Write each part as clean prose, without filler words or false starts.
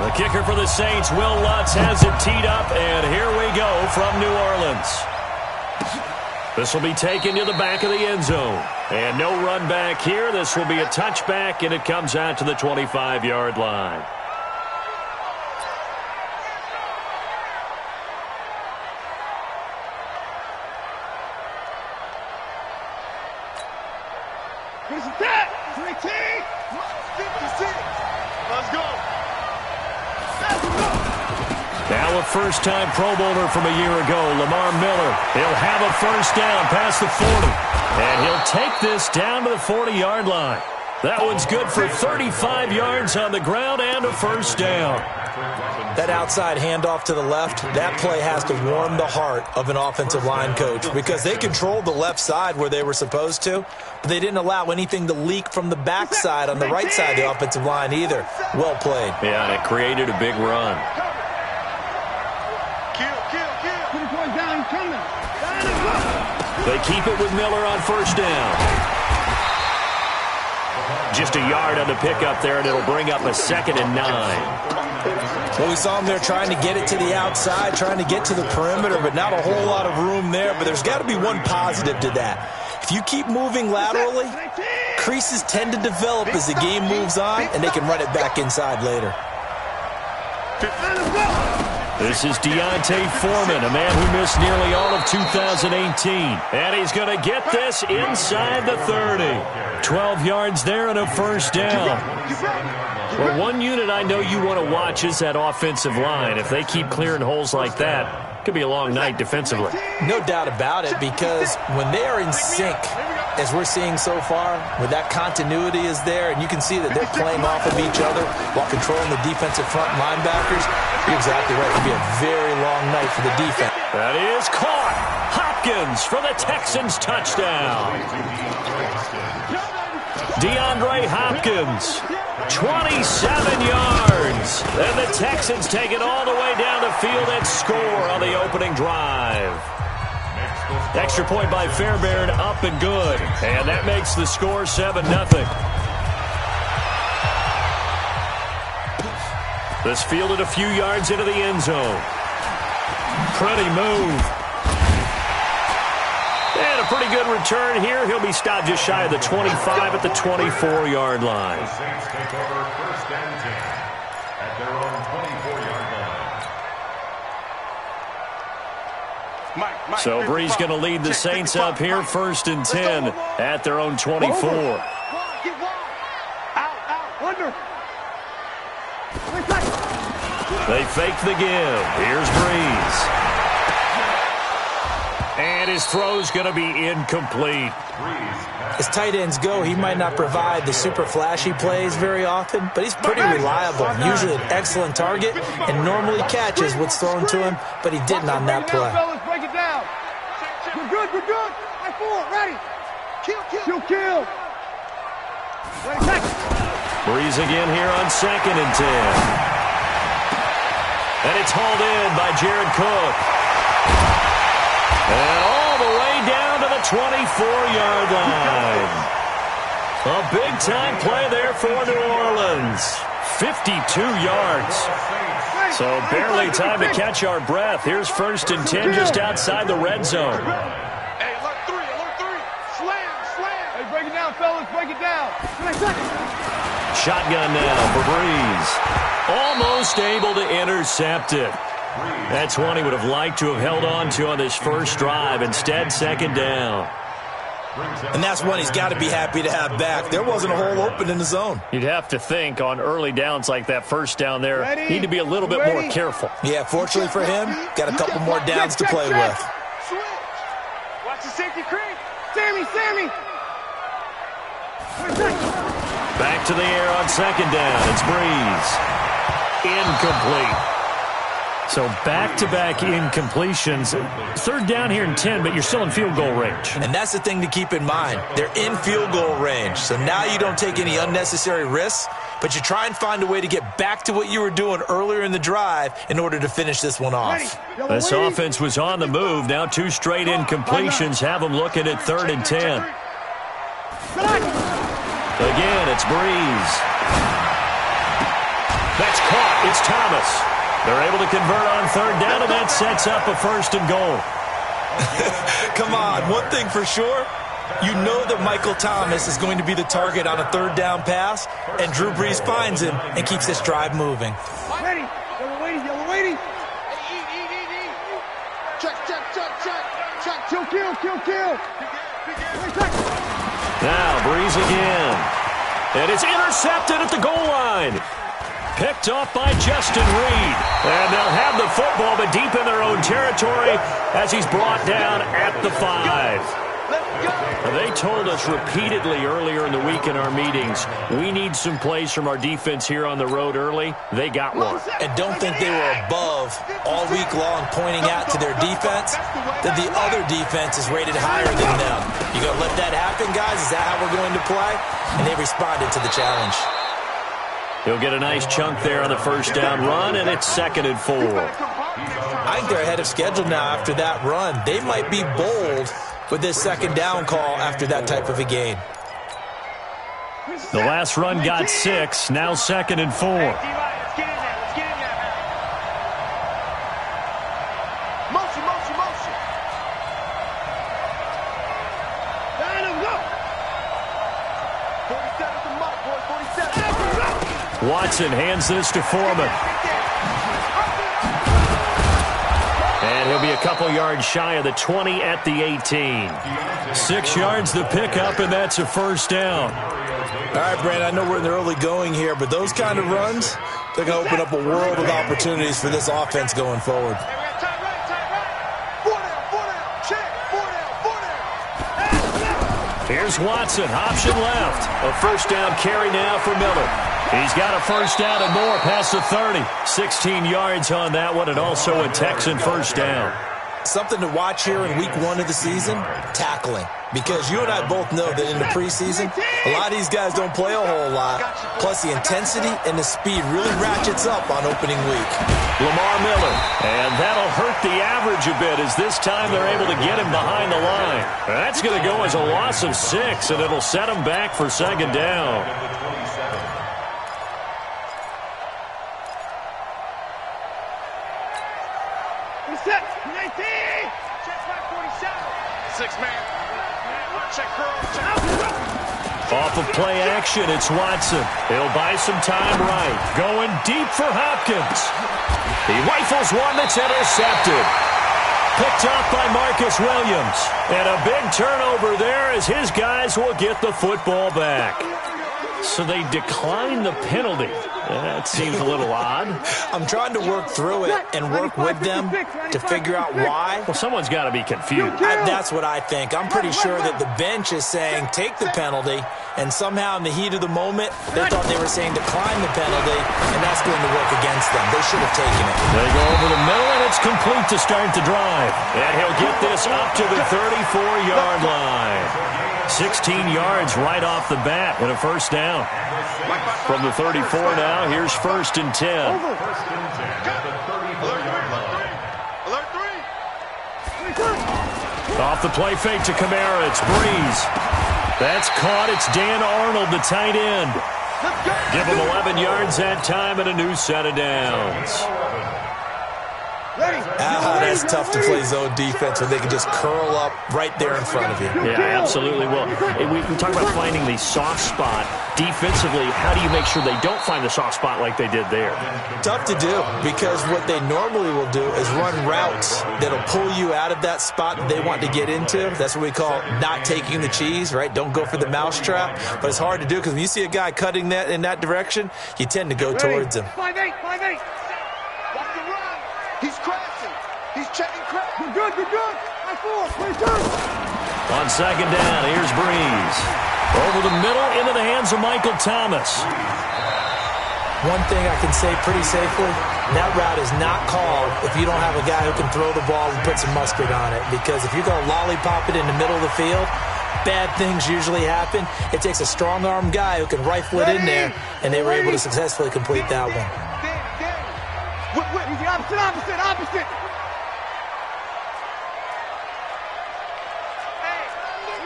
The kicker for the Saints, Will Lutz, has it teed up, and here we go from New Orleans. This will be taken to the back of the end zone. And no run back here. This will be a touchback, and it comes out to the 25-yard line. Here's the tap. 3T. 56. Let's go. Now a first-time Pro Bowler from a year ago, Lamar Miller. He'll have a first down past the 40. And he'll take this down to the 40-yard line. That one's good for 35 yards on the ground and a first down. That outside handoff to the left, that play has to warm the heart of an offensive line coach because they controlled the left side where they were supposed to, but they didn't allow anything to leak from the backside on the right side of the offensive line either. Well played. Yeah, and it created a big run. They keep it with Miller on first down. Just a yard on the pickup there, and it'll bring up a 2nd and 9. Well, we saw him there trying to get it to the outside, trying to get to the perimeter, but not a whole lot of room there. But there's got to be one positive to that. If you keep moving laterally, creases tend to develop as the game moves on, and they can run it back inside later. This is Deontay Foreman, a man who missed nearly all of 2018. And he's going to get this inside the 30. 12 yards there and a first down. Well, one unit I know you want to watch is that offensive line. If they keep clearing holes like that, it could be a long night defensively. No doubt about it, because when they are in sync, as we're seeing so far, where that continuity is there, and you can see that they're playing off of each other while controlling the defensive front linebackers, you're exactly right. It could be a very long night for the defense. That is caught. Hopkins for the Texans touchdown. DeAndre Hopkins, 27 yards. And the Texans take it all the way down the field and score on the opening drive. Extra point by Fairbairn, up and good. And that makes the score 7-0. This fielded a few yards into the end zone. Pretty move. And a pretty good return here. He'll be stopped just shy of the 25 at the 24-yard line. The Saints take over 1st and 10 at their own 24-yard line. So Bree's going to lead the Saints up here 1st and 10 at their own 24. They fake the give. Here's Breeze. And his throw's going to be incomplete. As tight ends go, he might not provide the super flashy plays very often, but he's pretty reliable. Usually an excellent target and normally catches what's thrown to him, but he didn't on that play. Break it down. We're good. We're good. High forward. Ready. Kill. Breeze again here on 2nd and 10. And it's hauled in by Jared Cook. And all the way down to the 24-yard line. A big-time play there for New Orleans. 52 yards. So barely time to catch our breath. Here's 1st and 10 just outside the red zone. Hey, alert 3. Slam. Hey, break it down, fellas. Break it down. Shotgun now for Breeze. Almost able to intercept it. That's one he would have liked to have held on to on this first drive. Instead, 2nd down. And that's one he's got to be happy to have back. There wasn't a hole open in the zone. You'd have to think on early downs like that first down there, need to be a little bit more careful. Yeah, fortunately for him, got a couple more downs to play with. Switch. Watch the safety creep. Sammy. Back to the air on 2nd down. It's Breeze. Incomplete. So back-to-back incompletions. 3rd down here and 10, but you're still in field goal range. And that's the thing to keep in mind. They're in field goal range. So now you don't take any unnecessary risks, but you try and find a way to get back to what you were doing earlier in the drive in order to finish this one off. This offense was on the move. Now 2 straight incompletions have them looking at 3rd and 10. Again, it's Breeze. That's caught. It's Thomas. They're able to convert on third down, and that sets up a first and goal. Come on, one thing for sure. You know that Michael Thomas is going to be the target on a third down pass, and Drew Brees finds him and keeps this drive moving. Ready. Yellow lady. Check. Kill. Now, Brees again. And it's intercepted at the goal line. Picked off by Justin Reed. And they'll have the football, but deep in their own territory as he's brought down at the 5. They told us repeatedly earlier in the week in our meetings, we need some plays from our defense here on the road early. They got one. And don't think they were above all week long pointing out to their defense that the other defense is rated higher than them. You going to let that happen, guys? Is that how we're going to play? And they responded to the challenge. He'll get a nice chunk there on the first down run, and it's 2nd and 4. I think they're ahead of schedule now after that run. They might be bold with this second down call after that type of a game. The last run got 6, now 2nd and 4. Let's get in there. Motion. Line him, go. 47's the mark, boy. 47. Watson hands this to Foreman. And he'll be a couple yards shy of the 20 at the 18. 6 yards the pickup, and that's a first down. All right, Brandon, I know we're in the early going here, but those kind of runs, they're going to open up a world of opportunities for this offense going forward. Here's Watson, option left. A first down carry now for Miller. He's got a first down and more past the 30. 16 yards on that one, and also a Texan first down. Something to watch here in week 1 of the season, tackling. Because you and I both know that in the preseason, a lot of these guys don't play a whole lot. Plus, the intensity and the speed really ratchets up on opening week. Lamar Miller, and that'll hurt the average a bit as this time they're able to get him behind the line. That's going to go as a loss of 6, and it'll set him back for second down. Set. 19. Check back 47. 6-man. Check girl. Off of play action, it's Watson. He'll buy some time right. Going deep for Hopkins. He rifles one that's intercepted. Picked off by Marcus Williams. And a big turnover there as his guys will get the football back. So they decline the penalty. That seems a little odd. I'm trying to work through it and work with them to figure out why. Well, someone's got to be confused. That's what I think. I'm pretty sure that the bench is saying take the penalty, and somehow in the heat of the moment, they thought they were saying decline the penalty, and that's going to work against them. They should have taken it. They go over the middle, and it's complete to start the drive. And he'll get this up to the 34-yard line. 16 yards right off the bat and a first down. From the 34 now, here's 1st and 10. Off the play fake to Kamara, it's Brees. That's caught, it's Dan Arnold, the tight end. Give him 11 yards that time and a new set of downs. That's tough to play zone defense when they can just curl up right there in front of you. Yeah, absolutely. Well, we talk about finding the soft spot. Defensively, how do you make sure they don't find the soft spot like they did there? Tough to do, because what they normally will do is run routes that'll pull you out of that spot that they want to get into. That's what we call not taking the cheese, right? Don't go for the mousetrap. But it's hard to do because when you see a guy cutting that in that direction, you tend to go towards him. 5-8. Watch the run. He's crashing. He's checking crash. Good. I-4. On second down, here's Brees. Over the middle, into the hands of Michael Thomas. One thing I can say pretty safely, that route is not called if you don't have a guy who can throw the ball and put some mustard on it. Because if you're going to lollipop it in the middle of the field, bad things usually happen. It takes a strong-armed guy who can rifle it in there, and they were able to successfully complete that one. Easy, opposite.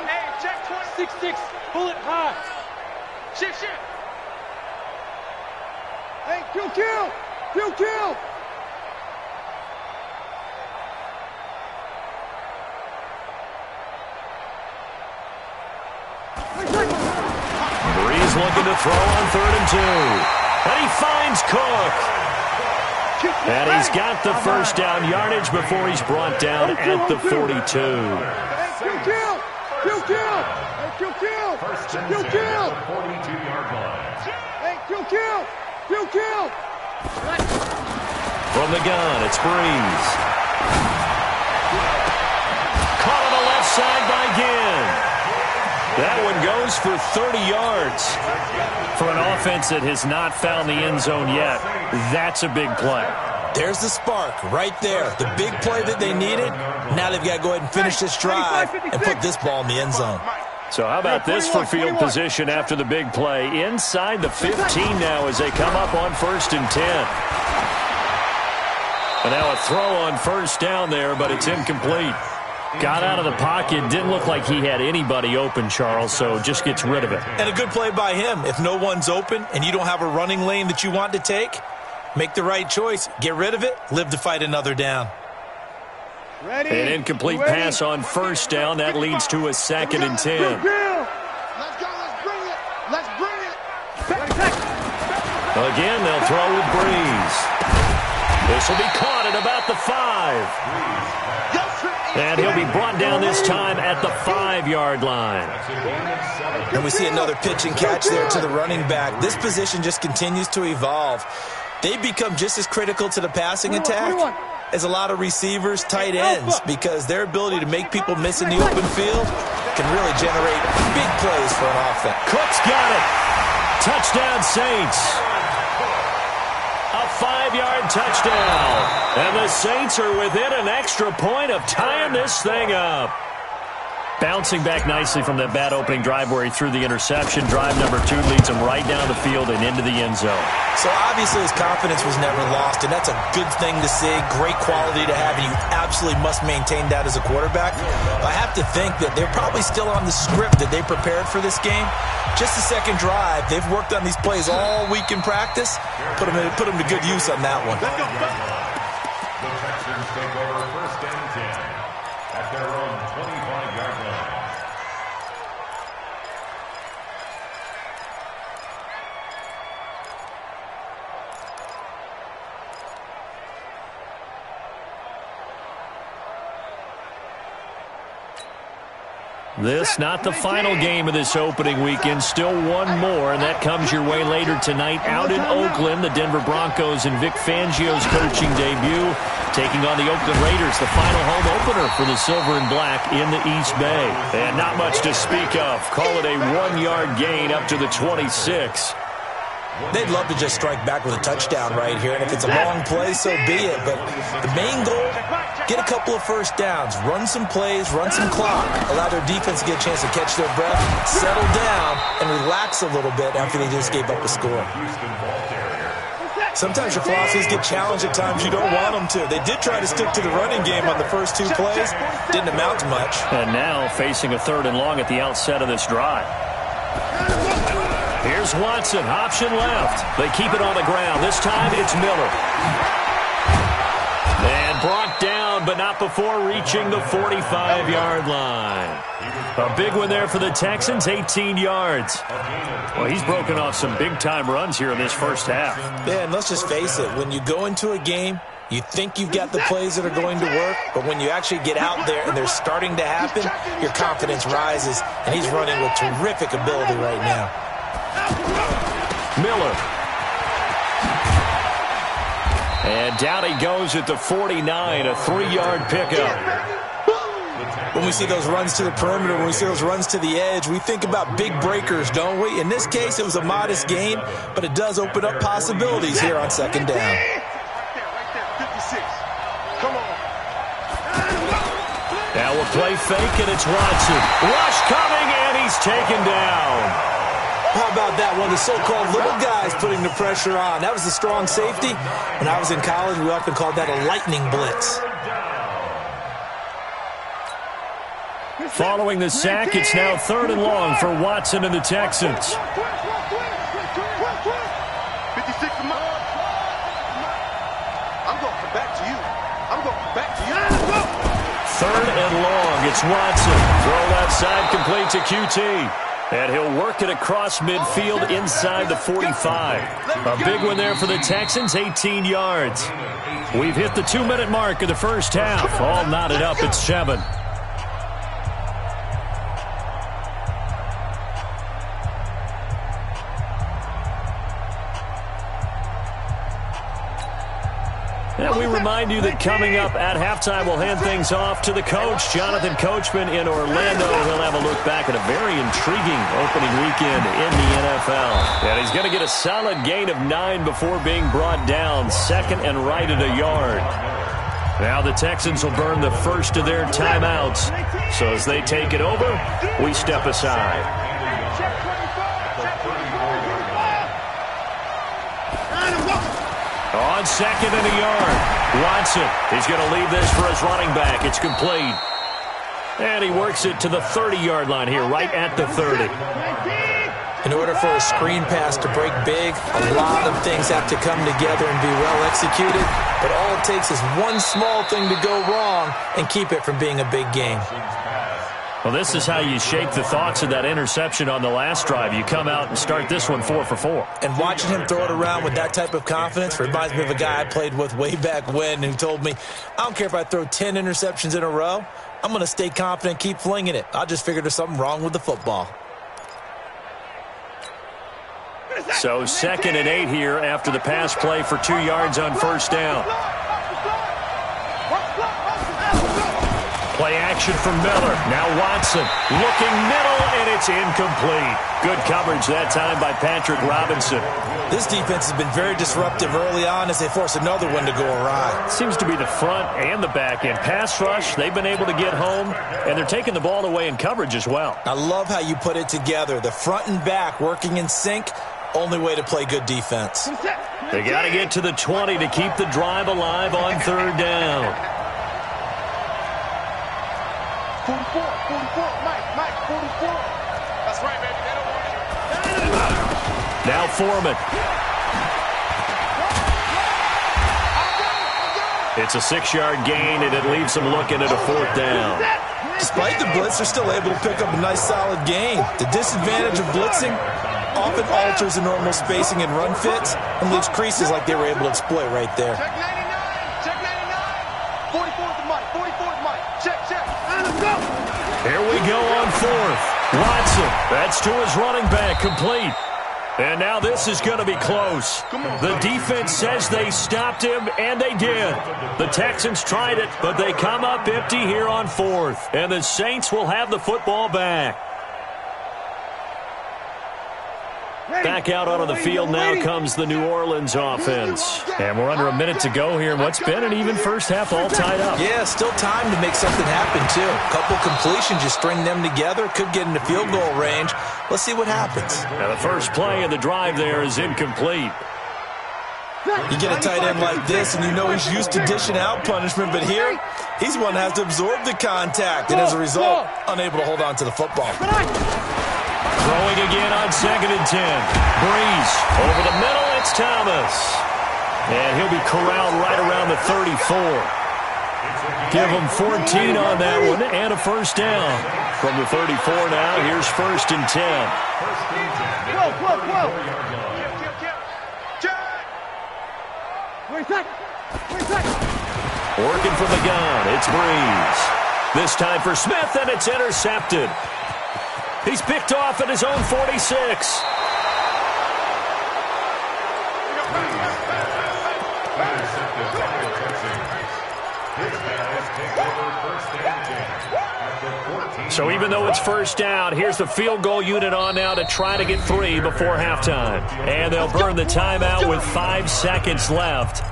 Hey, check 6-6, bullet high. Shift. Hey, Kill! Breeze looking to throw on 3rd and 2. And he finds Cook. And he's got the first down yardage before he's brought down at the 42. Kill! First and 10 at the 42-yard line. Hey, kill! From the gun, it's Breeze. Caught on the left side by Ginn. That one goes for 30 yards. For an offense that has not found the end zone yet, that's a big play. There's the spark right there. The big play that they needed. Now they've got to go ahead and finish this drive and put this ball in the end zone. So how about this for field position after the big play? Inside the 15 now as they come up on 1st and 10. And now a throw on 1st down there, but it's incomplete. Got out of the pocket. Didn't look like he had anybody open, Charles, so just gets rid of it. And a good play by him. If no one's open and you don't have a running lane that you want to take, make the right choice. Get rid of it. Live to fight another down. Ready? An incomplete pass on 1st down. That leads to a 2nd and 10. Let's go. Let's bring it. Again, they'll throw with Breeze. This will be caught at about the 5. And he'll be brought down this time at the 5-yard line. And we see another pitch and catch there to the running back. This position just continues to evolve. They become just as critical to the passing attack as a lot of receivers, tight ends, because their ability to make people miss in the open field can really generate big plays for an offense. Cook's got it. Touchdown, Saints. A 5-yard touchdown. And the Saints are within an extra point of tying this thing up. Bouncing back nicely from that bad opening drive where he threw the interception. Drive number 2 leads him right down the field and into the end zone. So obviously his confidence was never lost, and that's a good thing to see. Great quality to have, and you absolutely must maintain that as a quarterback. I have to think that they're probably still on the script that they prepared for this game. Just the second drive. They've worked on these plays all week in practice. Put them to good use on that one. The Texans take over 1st and 10 at their own 25-yard line. This not the final game of this opening weekend. Still one more, and that comes your way later tonight out in Oakland. The Denver Broncos and Vic Fangio's coaching debut taking on the Oakland Raiders, the final home opener for the Silver and Black in the East Bay. And not much to speak of. Call it a 1-yard gain up to the 26. They'd love to just strike back with a touchdown right here, and if it's a long play, so be it. But the main goal, get a couple of first downs, run some plays, run some clock, allow their defense to get a chance to catch their breath, settle down, and relax a little bit after they just gave up a score. Sometimes your philosophies get challenged at times you don't want them to. They did try to stick to the running game on the first 2 plays. Didn't amount to much. And now facing a 3rd and long at the outset of this drive. Here's Watson, option left. They keep it on the ground. This time it's Miller. And brought down, but not before reaching the 45-yard line. A big one there for the Texans, 18 yards. Well, he's broken off some big-time runs here in this first half. Yeah, and let's just face it. When you go into a game, you think you've got the plays that are going to work, but when you actually get out there and they're starting to happen, your confidence rises, and he's running with terrific ability right now. Miller. And down he goes at the 49, a 3-yard pickup. When we see those runs to the perimeter, when we see those runs to the edge, we think about big breakers, don't we? In this case, it was a modest gain, but it does open up possibilities here on 2nd down. Right there, 56. Come on. Now we'll play fake, and it's Watson. Rush coming, and he's taken down. How about that? One of the so-called little guys putting the pressure on. That was the strong safety. When I was in college, we often called that a lightning blitz. Following the sack, it's now 3rd and long for Watson and the Texans. 56 a month. Third and long. It's Watson. Throw left side, complete to QT. And he'll work it across midfield inside the 45. A big one there for the Texans, 18 yards. We've hit the 2-minute mark of the first half. All knotted up at 7. And we remind you that coming up at halftime, we'll hand things off to the coach, Jonathan Coachman in Orlando. He'll have a look back at a very intriguing opening weekend in the NFL. And he's going to get a solid gain of 9 before being brought down, second and right at a yard. Now the Texans will burn the first of their timeouts. So as they take it over, we step aside. On second and a yard, Watson. He's going to leave this for his running back. It's complete. And he works it to the 30-yard line here, right at the 30. In order for a screen pass to break big, a lot of things have to come together and be well executed. But all it takes is one small thing to go wrong and keep it from being a big game. Well, this is how you shake the thoughts of that interception on the last drive. You come out and start this one 4 for 4. And watching him throw it around with that type of confidence reminds me of a guy I played with way back when who told me, I don't care if I throw 10 interceptions in a row. I'm going to stay confident, keep flinging it. I just figured there's something wrong with the football. So 2nd and 8 here after the pass play for 2 yards on first down. Play action from Miller. Now Watson looking middle, and it's incomplete. Good coverage that time by Patrick Robinson. This defense has been very disruptive early on as they force another one to go awry. Seems to be the front and the back end. Pass rush, they've been able to get home, and they're taking the ball away in coverage as well. I love how you put it together. The front and back working in sync. Only way to play good defense. They got to get to the 20 to keep the drive alive on third down. 44, Mike, 44. That's right, baby. They don't want it. Now Foreman. It's a 6-yard gain, and it leaves them looking at a 4th down. Despite the blitz, they're still able to pick up a nice, solid gain. The disadvantage of blitzing often alters the normal spacing and run fits and leaves creases like they were able to exploit right there. Check 99. Check 99. 44's Mike. 44's Mike. Check. Let's go. Here we go on 4th. Watson. That's to his running back. Complete. And now this is going to be close. The defense says they stopped him, and they did. The Texans tried it, but they come up empty here on 4th. And the Saints will have the football back. Back out onto the field now comes the New Orleans offense. And we're under a minute to go here in what's been an even first half, all tied up. Yeah, still time to make something happen, too. A couple completions, you string them together, could get into field goal range. Let's see what happens. Now the first play of the drive there is incomplete. You get a tight end like this, and you know he's used to dishing out punishment, but here, he's one that has to absorb the contact, and as a result, unable to hold on to the football. Throwing again on 2nd and 10. Breeze over the middle. It's Thomas. And he'll be corralled right around the 34. Give him 14 on that one and a first down. From the 34 now, here's 1st and 10. Working from the gun, it's Breeze. This time for Smith, and it's intercepted. He's picked off at his own 46. So even though it's first down, here's the field goal unit on now to try to get 3 before halftime. And they'll burn the timeout with 5 seconds left.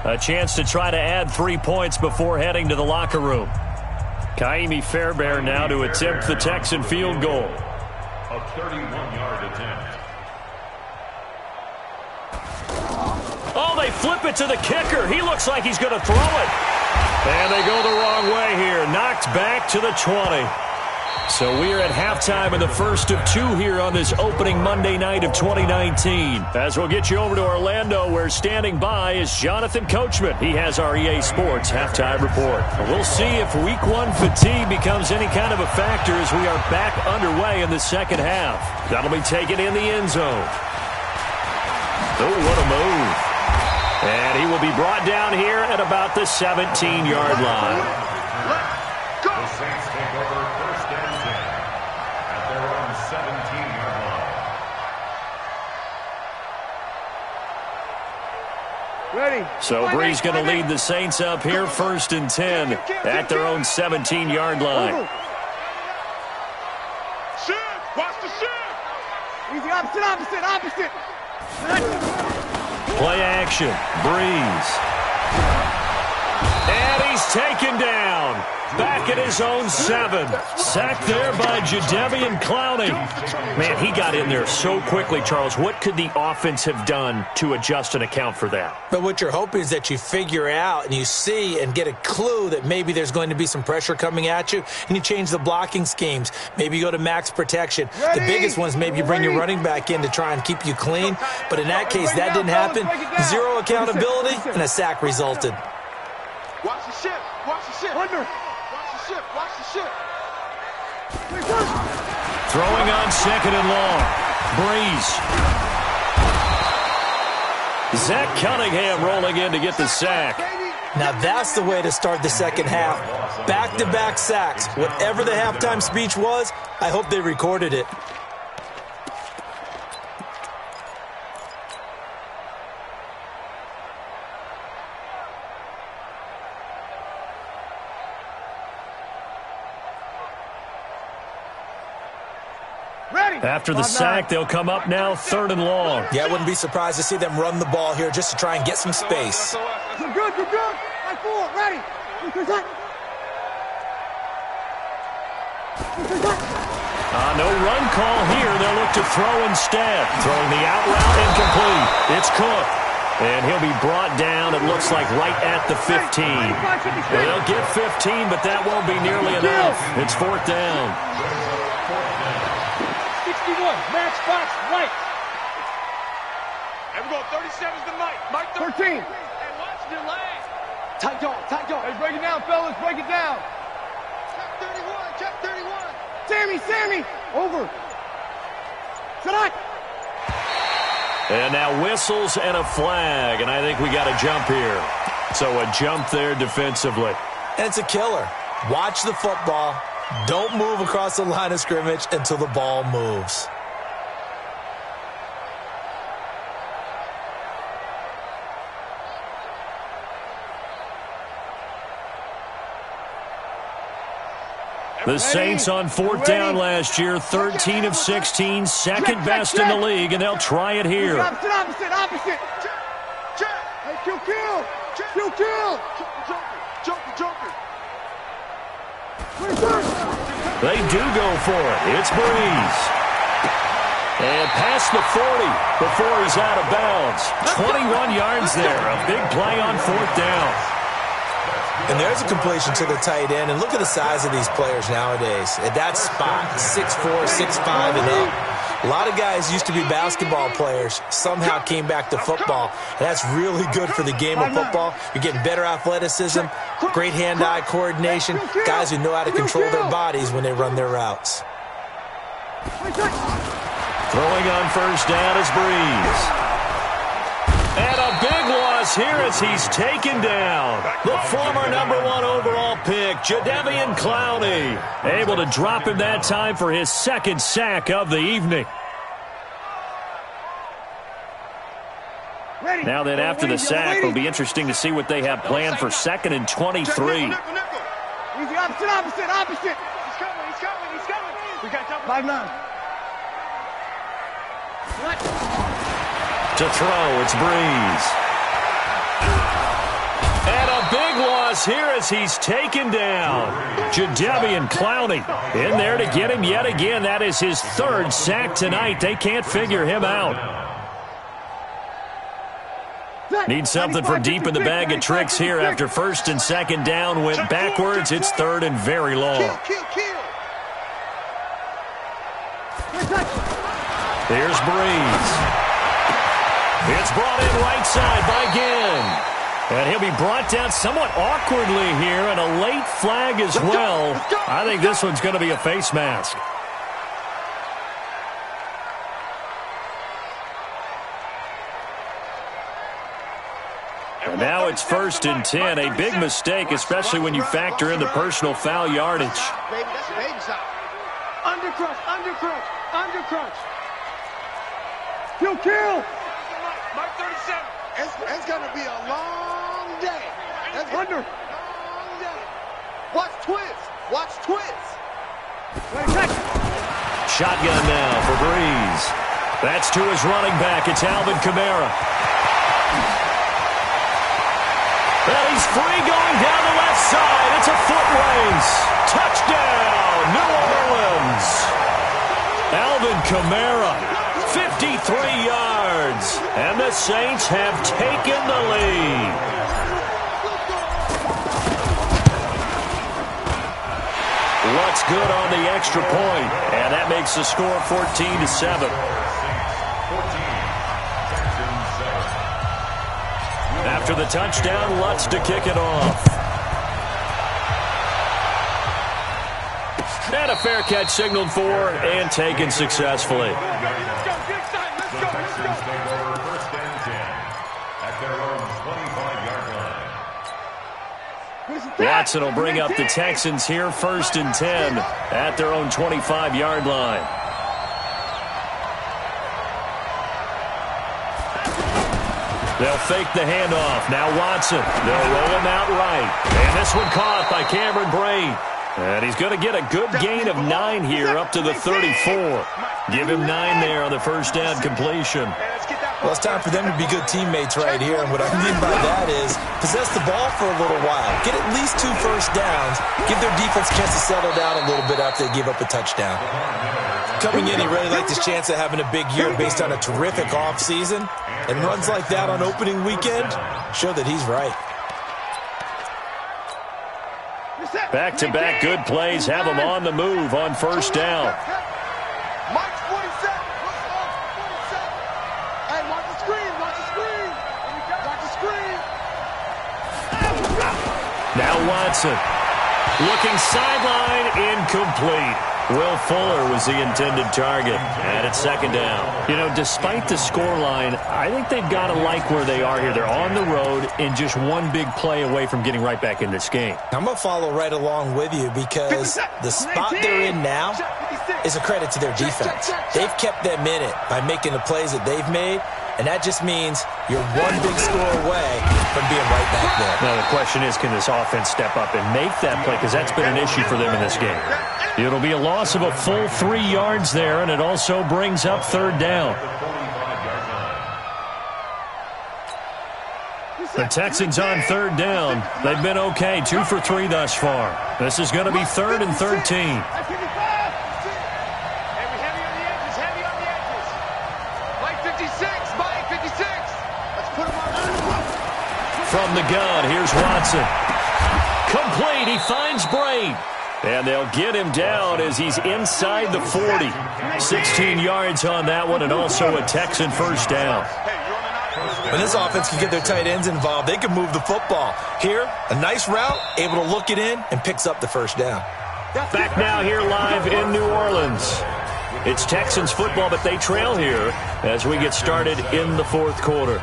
A chance to try to add 3 points before heading to the locker room. Kaimi Fairbairn now to attempt the Texan field goal. A 31-yard attempt. Oh, they flip it to the kicker. He looks like he's going to throw it. And they go the wrong way here. Knocked back to the 20. So we are at halftime in the first of two here on this opening Monday night of 2019. As we'll get you over to Orlando, where standing by is Jonathan Coachman. He has our EA Sports halftime report. We'll see if week one fatigue becomes any kind of a factor as we are back underway in the second half. That'll be taken in the end zone. Oh, what a move. And he will be brought down here at about the 17-yard line. The Saints take over first and 10 at their own 17-yard line. Ready. So Bree's going to lead the Saints up here first and 10 at their own 17-yard line. Shift. Watch the shift. Easy, opposite. Play action. Breeze. And he's taken down. Back at his own 7. Sacked there by Jadeveon Clowney. Man, he got in there so quickly, Charles. What could the offense have done to adjust and account for that? But what you're hoping is that you figure out and you see and get a clue that maybe there's going to be some pressure coming at you, and you change the blocking schemes. Maybe you go to max protection. The biggest one is maybe you bring your running back in to try and keep you clean. But in that case, that didn't happen. Zero accountability, and a sack resulted. Watch the shift. Under. Watch the shift. Throwing on second and long. Breeze. Zach Cunningham rolling in to get the sack. Now that's the way to start the second half. Back-to-back sacks. Whatever the halftime speech was, I hope they recorded it. After the sack, they'll come up now third and long. Yeah, I wouldn't be surprised to see them run the ball here just to try and get some space. You're good. Right forward. Ready. No run call here. They'll look to throw instead. Throwing the out route incomplete. It's Cook. And he'll be brought down, it looks like, right at the 15. They'll get 15, but that won't be nearly enough. It's fourth down. 61, match box, right. And we're going 37's the Mike. Mike 13. And watch the leg. Tight dog. Hey, break it down, fellas, break it down. Check 31. Sammy. Over. Tonight. And now whistles and a flag, and I think we got a jump here. So a jump there defensively. And it's a killer. Watch the football. Don't move across the line of scrimmage until the ball moves. The Saints on fourth down last year, 13 of 16, second best in the league, and they'll try it here. Opposite. Hey, kill. Joker. They do go for it. It's Breeze. And past the 40 before he's out of bounds. 21 yards there. A big play on fourth down. And there's a completion to the tight end. And look at the size of these players nowadays. At that spot, 6'4", 6'5", and up. A lot of guys used to be basketball players, somehow came back to football. And that's really good for the game of football. You're getting better athleticism, great hand-eye coordination, guys who know how to control their bodies when they run their routes. Throwing on first down is Breeze. And a big loss here as he's taken down. The former #1 overall pick, Jadeveon Clowney, able to drop him that time for his second sack of the evening. Now then, after the sack, it'll be interesting to see what they have planned for 2nd and 23. Easy, opposite. He's coming. We got 5-9. To throw, it's Breeze. And a big loss here as he's taken down. Jadeveon Clowney in there to get him yet again. That is his third sack tonight. They can't figure him out. Need something for deep in the bag of tricks here after first and second down went backwards. It's third and very long. Here's Breeze. It's brought in right side by Ginn. And he'll be brought down somewhat awkwardly here, and a late flag as well. I think this one's going to be a face mask. And now it's 1st and 10. A big mistake, especially when you factor in the personal foul yardage. Undercrunch, undercrunch, undercrunch. Kill. Mark 37. It's going to be a long day. Under. Long day. Watch twist. Shotgun now for Breeze. That's to his running back. It's Alvin Kamara. Well, he's free going down the left side. It's a foot race. Touchdown, New Orleans. Alvin Kamara, 53 yards. And the Saints have taken the lead. What's good on the extra point? And that makes the score 14-7. After the touchdown, Lutz to kick it off. And a fair catch signaled for and taken successfully. Watson will bring up the Texans here, 1st and 10 at their own 25-yard line. They'll fake the handoff. Now Watson. They'll roll him out right. And this one caught by Cameron Brate. And he's going to get a good gain of 9 here up to the 34. Give him 9 there on the first down completion. Well, it's time for them to be good teammates right here. And what I mean by that is possess the ball for a little while. Get at least 2 first downs. Give their defense a chance to settle down a little bit after they give up a touchdown. Coming in, he really liked his chance of having a big year based on a terrific offseason. And runs like that on opening weekend show that he's right. Back-to-back good plays have him on the move on first down. Mike's 47. Hey, watch the screen. Watch the screen. Now Watson. Looking sideline, incomplete. Will Fuller was the intended target, and it's 2nd down. You know, despite the scoreline, I think they've got to like where they are here. They're on the road and just one big play away from getting right back in this game. I'm going to follow right along with you because the spot they're in now is a credit to their defense. They've kept them in it by making the plays that they've made, and that just means you're one big score away from being right back there. Now, the question is, can this offense step up and make that play? Because that's been an issue for them in this game. It'll be a loss of a full 3 yards there, and it also brings up 3rd down. The Texans on 3rd down. They've been okay, 2 for 3 thus far. This is going to be 3rd and 13. From the gun, here's Watson. Complete, he finds Brate. And they'll get him down as he's inside the 40. 16 yards on that one, and also a Texan first down. When this offense can get their tight ends involved, they can move the football. Here, a nice route, able to look it in, and picks up the first down. Back now here live in New Orleans. It's Texans football, but they trail here as we get started in the 4th quarter.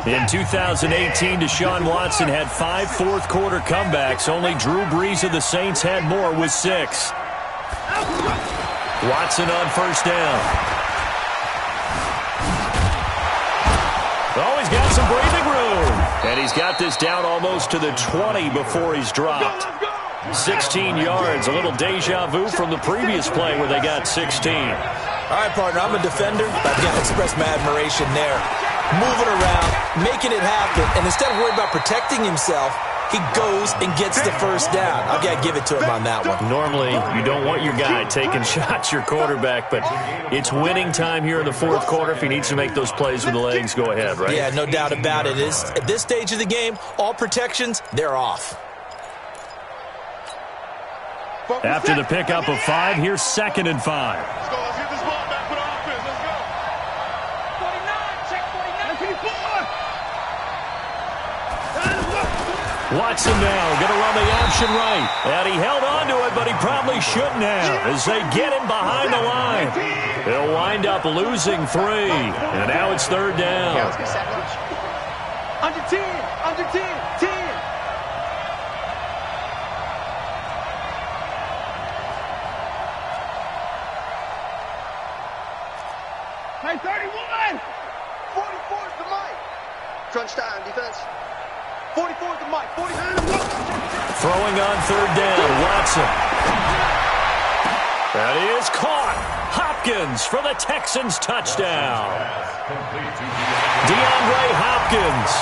In 2018, Deshaun Watson had 5 fourth-quarter comebacks. Only Drew Brees of the Saints had more with 6. Watson on first down. Oh, he's got some breathing room. And he's got this down almost to the 20 before he's dropped. 16 yards, a little deja vu from the previous play where they got 16. All right, partner, I'm a defender, but I've got to express my admiration there. Moving around, making it happen, and instead of worrying about protecting himself, he goes and gets the first down. I've got to give it to him on that one. Normally, you don't want your guy taking shots, your quarterback, but it's winning time here in the 4th quarter. If he needs to make those plays with the legs, go ahead, right? Yeah, no doubt about it. At this stage of the game, all protections, they're off. After the pickup of 5, here's 2nd and 5. Let's go. Let's get this ball back for the offense. Let's go. 49. Check 49. Watson now going to run the option right. And he held on to it, but he probably shouldn't have as they get him behind the line. He'll wind up losing 3. And now it's 3rd down. Under 10. Under 10. 10. Hey, 31! 44 is the mic. Crunch time, defense. 44 is the mic. 49 is the mic. Throwing on 3rd down, Watson. That is caught. Hopkins for the Texans touchdown. DeAndre Hopkins.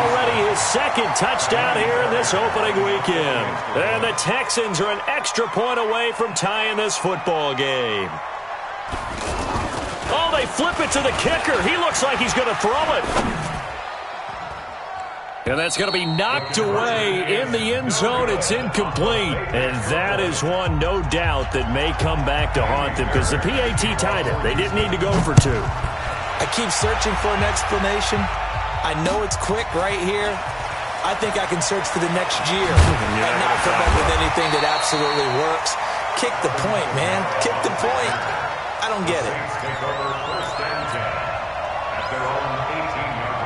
Already his 2nd touchdown here in this opening weekend. And the Texans are an extra point away from tying this football game. Oh, they flip it to the kicker. He looks like he's going to throw it. And that's going to be knocked away in the end zone. It's incomplete. And that is one, no doubt, that may come back to haunt them because the PAT tied it. They didn't need to go for 2. I keep searching for an explanation. I know it's quick right here. I think I can search for the next year and not come up with anything that absolutely works. Kick the point, man. Kick the point. I don't get it. Take over 1st and 10 at their own 18-yard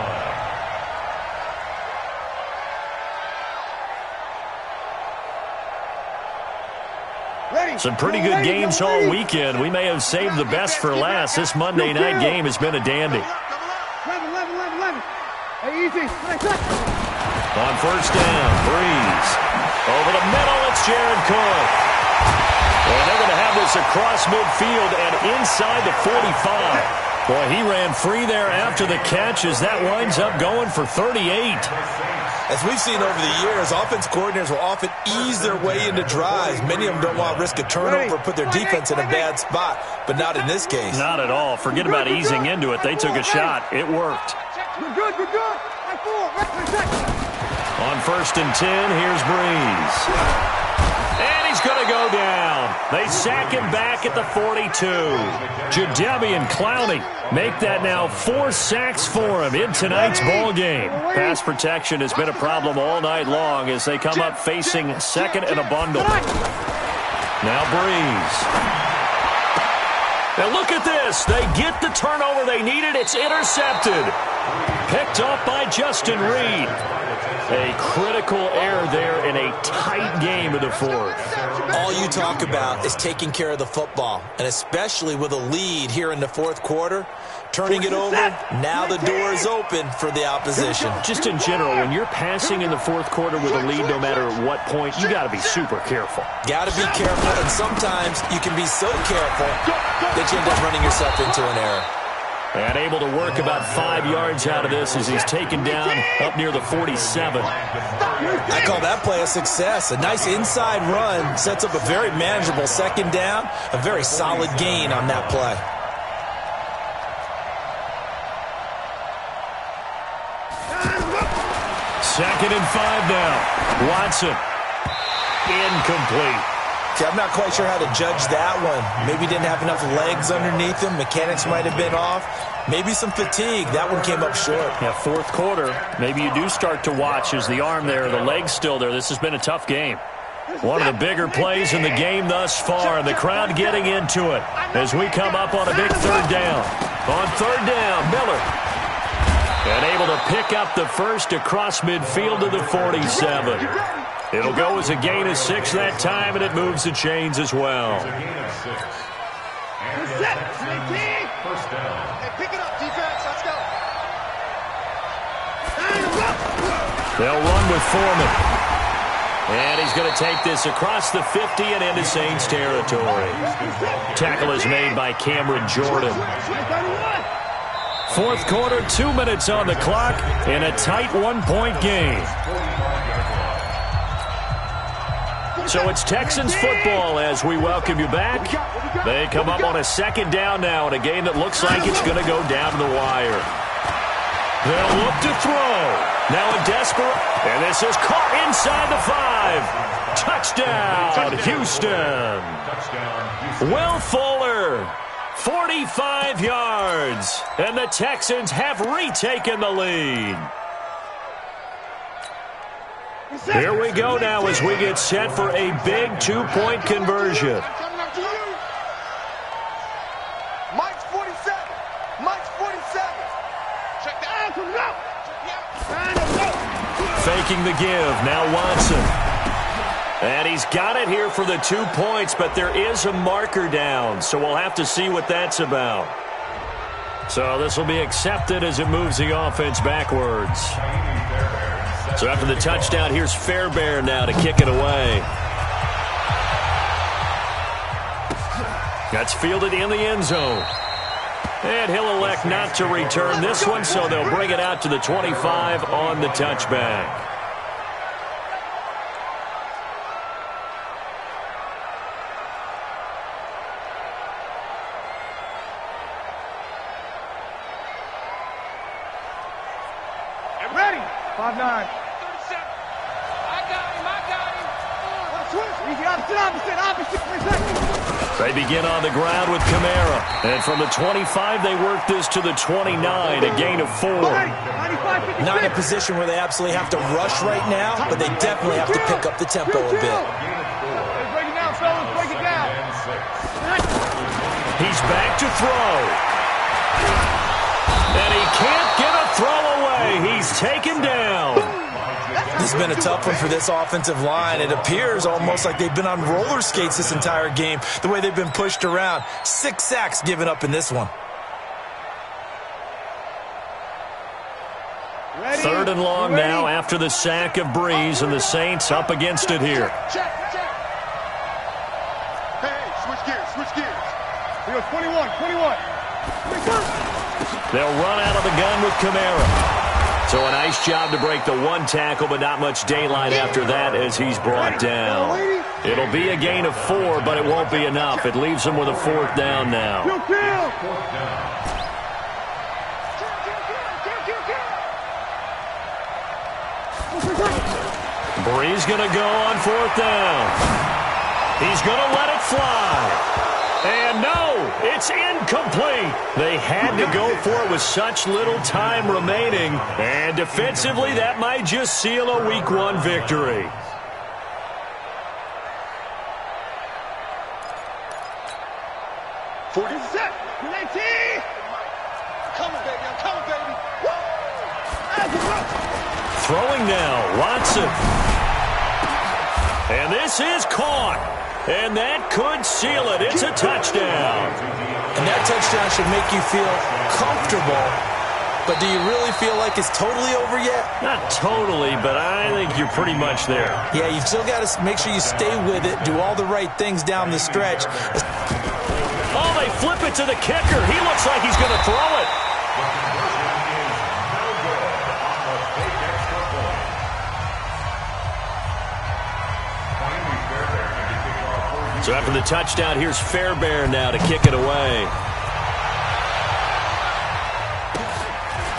line. Some pretty good games all weekend. We may have saved the best for last. This Monday night game has been a dandy. 11. Hey, easy. On 1st down, Breeze. Over the middle, it's Jared Cook. And they're going to have this across midfield and inside the 45. Boy, he ran free there after the catch as that winds up going for 38. As we've seen over the years, offense coordinators will often ease their way into drives. Many of them don't want to risk a turnover or put their defense in a bad spot, but not in this case. Not at all. Forget about easing into it. They took a shot. It worked. We're good. We're good. On 1st and 10, here's Breeze. And he's going to go down. They sack him back at the 42. Jadeveon Clowney make that now 4 sacks for him in tonight's ball game. Pass protection has been a problem all night long as they come up facing 2nd and a bundle. Now Breeze. Now look at this. They get the turnover they needed. It's intercepted. Picked off by Justin Reed. A critical error there in a tight game of the 4th. All you talk about is taking care of the football, and especially with a lead here in the 4th quarter, turning it over, now the door is open for the opposition. Just in general, when you're passing in the 4th quarter with a lead, no matter what point, you got to be super careful. Got to be careful, and sometimes you can be so careful that you end up running yourself into an error. And able to work about 5 yards out of this as he's taken down up near the 47. I call that play a success. A nice inside run sets up a very manageable 2nd down. A very solid gain on that play. Second and 5 now. Watson. Incomplete. See, I'm not quite sure how to judge that one. Maybe didn't have enough legs underneath him. Mechanics might have been off. Maybe some fatigue. That one came up short. Yeah, 4th quarter. Maybe you do start to watch as the arm there, the leg's still there. This has been a tough game. One of the bigger plays in the game thus far, and the crowd getting into it as we come up on a big 3rd down. On 3rd down, Miller. And able to pick up the first across midfield to the 47. It'll go as a gain of 6 that time, and it moves the chains as well. First down. Hey, pick it up, defense. Let's go. They'll run with Foreman. And he's going to take this across the 50 and into Saints territory. Tackle is made by Cameron Jordan. 4th quarter, 2 minutes on the clock in a tight 1-point game. So it's Texans football as we welcome you back. They come up on a 2nd down now in a game that looks like it's going to go down to the wire. They'll look to throw. Now a desperate. And this is caught inside the 5. Touchdown, Houston. Will Fuller, 45 yards. And the Texans have retaken the lead. Here we go now as we get set for a big 2-point conversion. Mike's 47. Mike's 47. Check that out. Faking the give. Now Watson. And he's got it here for the 2 points, but there is a marker down, so we'll have to see what that's about. So this will be accepted as it moves the offense backwards. So after the touchdown, here's Fairbairn now to kick it away. That's fielded in the end zone. And he'll elect not to return this one, so they'll bring it out to the 25 on the touchback. Ready. 5-9. 37. I got him. Easy, opposite. They begin on the ground with Kamara. And from the 25, they work this to the 29, a gain of 4. Not in a position where they absolutely have to rush right now, but they definitely have to pick up the tempo a bit. Break it down, fellas. Break it down. He's back to throw. And he can't get a throw away. He's taken down. This has been a tough one for this offensive line. It appears almost like they've been on roller skates this entire game, the way they've been pushed around. 6 sacks given up in this one. Ready. 3rd and long now after the sack of Breeze, and the Saints up against it here. Check. Hey, switch gears. We go 21. They'll run out of the gun with Kamara. So a nice job to break the 1 tackle, but not much daylight after that as he's brought down. It'll be a gain of 4, but it won't be enough. It leaves them with a 4th down now. Breeze going to go on 4th down. He's going to let it fly. And no, it's incomplete. They had to go for it with such little time remaining. And defensively, that might just seal a Week 1 victory. Throwing now, Watson. And this is caught. And that could seal it. It's a touchdown. And that touchdown should make you feel comfortable. But do you really feel like it's totally over yet? Not totally, but I think you're pretty much there. Yeah, you've still got to make sure you stay with it, do all the right things down the stretch. Oh, they flip it to the kicker. He looks like he's going to throw it. So after the touchdown, here's Fairbairn now to kick it away.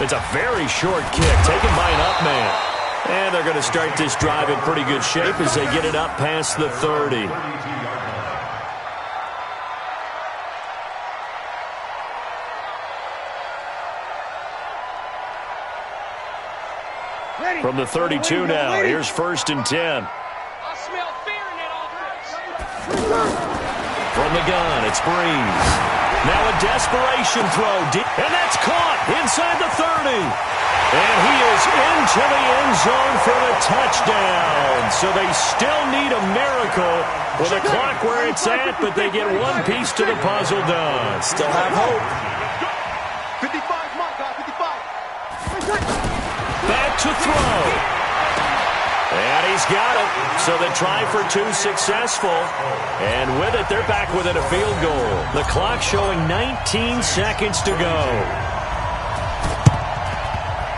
It's a very short kick taken by an up man. And they're going to start this drive in pretty good shape as they get it up past the 30. From the 32 now, here's 1st and 10. From the gun, it's Breeze. Now a desperation throw. And that's caught inside the 30. And he is into the end zone for the touchdown. So they still need a miracle with a clock where it's at, but they get one piece to the puzzle done. Still have hope. 55, my God, 55. Back to throw. And he's got it. So the try for 2 successful. And with it, they're back within a field goal. The clock showing 19 seconds to go.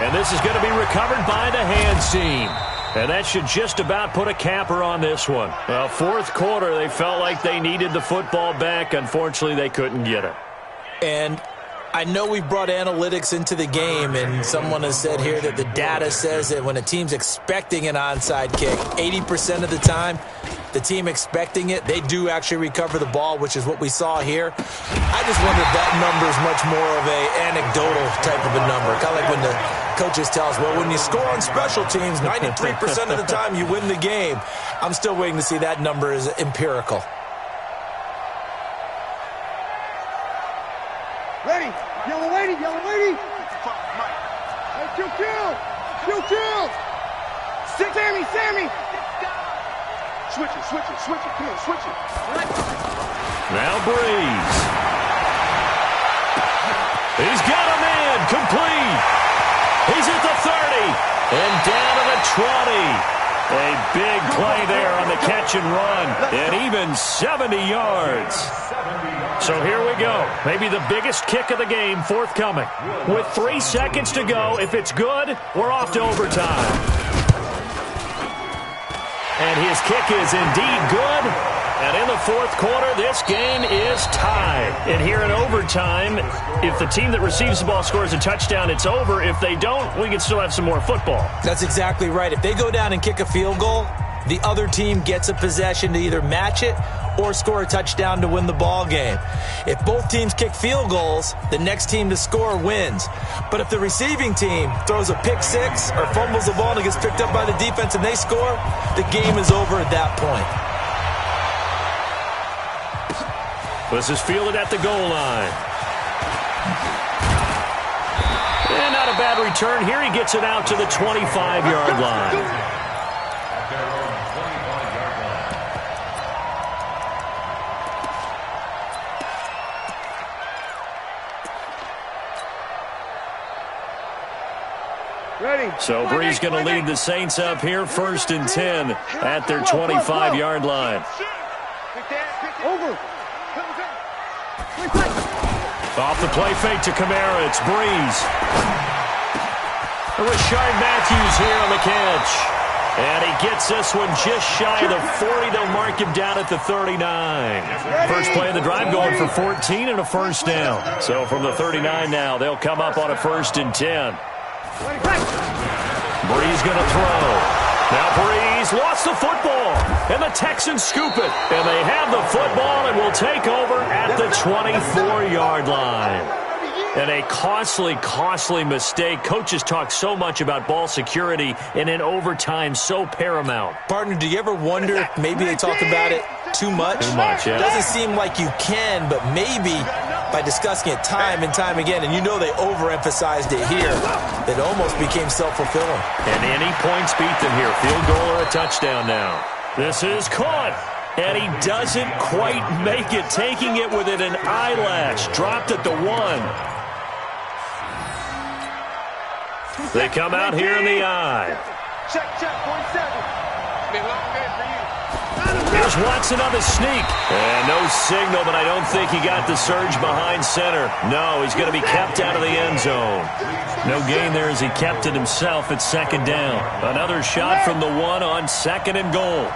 And this is going to be recovered by the hands team. And that should just about put a capper on this one. Well, 4th quarter, they felt like they needed the football back. Unfortunately, they couldn't get it. And I know we brought analytics into the game, and someone has said here that the data says that when a team's expecting an onside kick, 80% of the time, the team expecting it, they do actually recover the ball, which is what we saw here. I just wonder if that number is much more of an anecdotal type of a number. Kind of like when the coaches tell us, well, when you score on special teams, 93% of the time you win the game. I'm still waiting to see that number is empirical. Ready. Yellow lady, yellow lady. Hey, chill. Sammy. Switch it. Come on, switch it. Now Breeze. He's got a man, complete. He's at the 30 and down to the 20. A big play there on the catch and run, and even 70 yards. So here we go. Maybe the biggest kick of the game forthcoming. With 3 seconds to go, if it's good, we're off to overtime. And his kick is indeed good. And in the fourth quarter, this game is tied. And here in overtime, if the team that receives the ball scores a touchdown, it's over. If they don't, we can still have some more football. That's exactly right. If they go down and kick a field goal, the other team gets a possession to either match it or score a touchdown to win the ball game. If both teams kick field goals, the next team to score wins. But if the receiving team throws a pick six or fumbles the ball and it gets picked up by the defense and they score, the game is over at that point. This is fielded at the goal line. And not a bad return here. He gets it out to the 25-yard line. So Breeze going to lead the Saints up here, 1st and 10 at their 25-yard line. Over. Off the play fake to Kamara, it's Breeze. Rashard Matthews here on the catch. And he gets this one just shy of the 40. They'll mark him down at the 39. First play of the drive going for 14 and a first down. So from the 39 now, they'll come up on a 1st and 10. Breeze going to throw. Now Breeze lost the football, and the Texans scoop it. And they have the football and will take over at the 24-yard line. And a costly mistake. Coaches talk so much about ball security, and in overtime, so paramount. Partner, do you ever wonder if maybe they talk about it too much? Too much, yeah. It doesn't seem like you can, but maybe by discussing it time and time again, and you know they overemphasized it here, that almost became self-fulfilling. And any points beat them here. Field goal or a touchdown now. This is caught. And he doesn't quite make it, taking it within an eyelash. Dropped at the 1. They come out here in the eye. Check, 47. Been a long day for you. Here's Watson on the sneak. And no signal, but I don't think he got the surge behind center. No, he's going to be kept out of the end zone. No gain there as he kept it himself at 2nd down. Another shot from the 1 on 2nd and goal.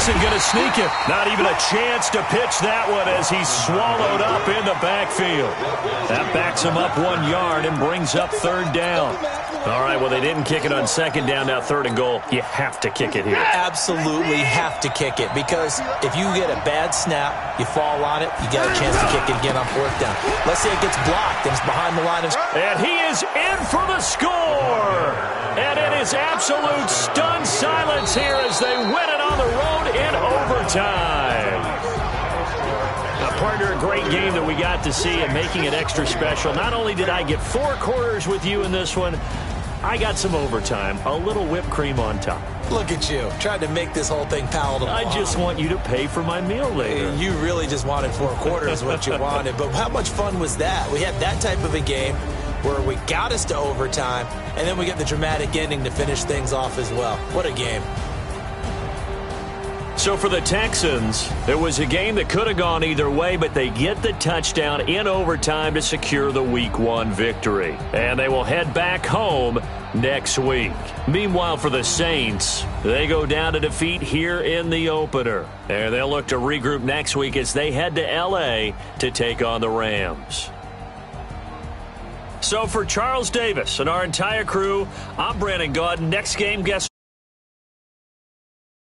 Going to sneak it. Not even a chance to pitch that one as he's swallowed up in the backfield. That backs him up 1 yard and brings up 3rd down. All right, well, they didn't kick it on 2nd down, now 3rd and goal. You have to kick it here. Absolutely have to kick it, because if you get a bad snap, you fall on it, you got a chance to kick it again on 4th down. Let's say it gets blocked and it's behind the line of... And he is in for the score! And it is absolute stunned silence here as they win it on the road in overtime. Partner, a great game that we got to see and making it extra special. Not only did I get 4 quarters with you in this one, I got some overtime, a little whipped cream on top. Look at you, trying to make this whole thing palatable. I just want you to pay for my meal later. You really just wanted 4 quarters, what you wanted. But how much fun was that? We had that type of a game where we got us to overtime, and then we get the dramatic ending to finish things off as well. What a game. So for the Texans, it was a game that could have gone either way, but they get the touchdown in overtime to secure the Week 1 victory. And they will head back home next week. Meanwhile, for the Saints, they go down to defeat here in the opener. And they'll look to regroup next week as they head to L.A. to take on the Rams. So for Charles Davis and our entire crew, I'm Brandon Gaudin. Next game, guess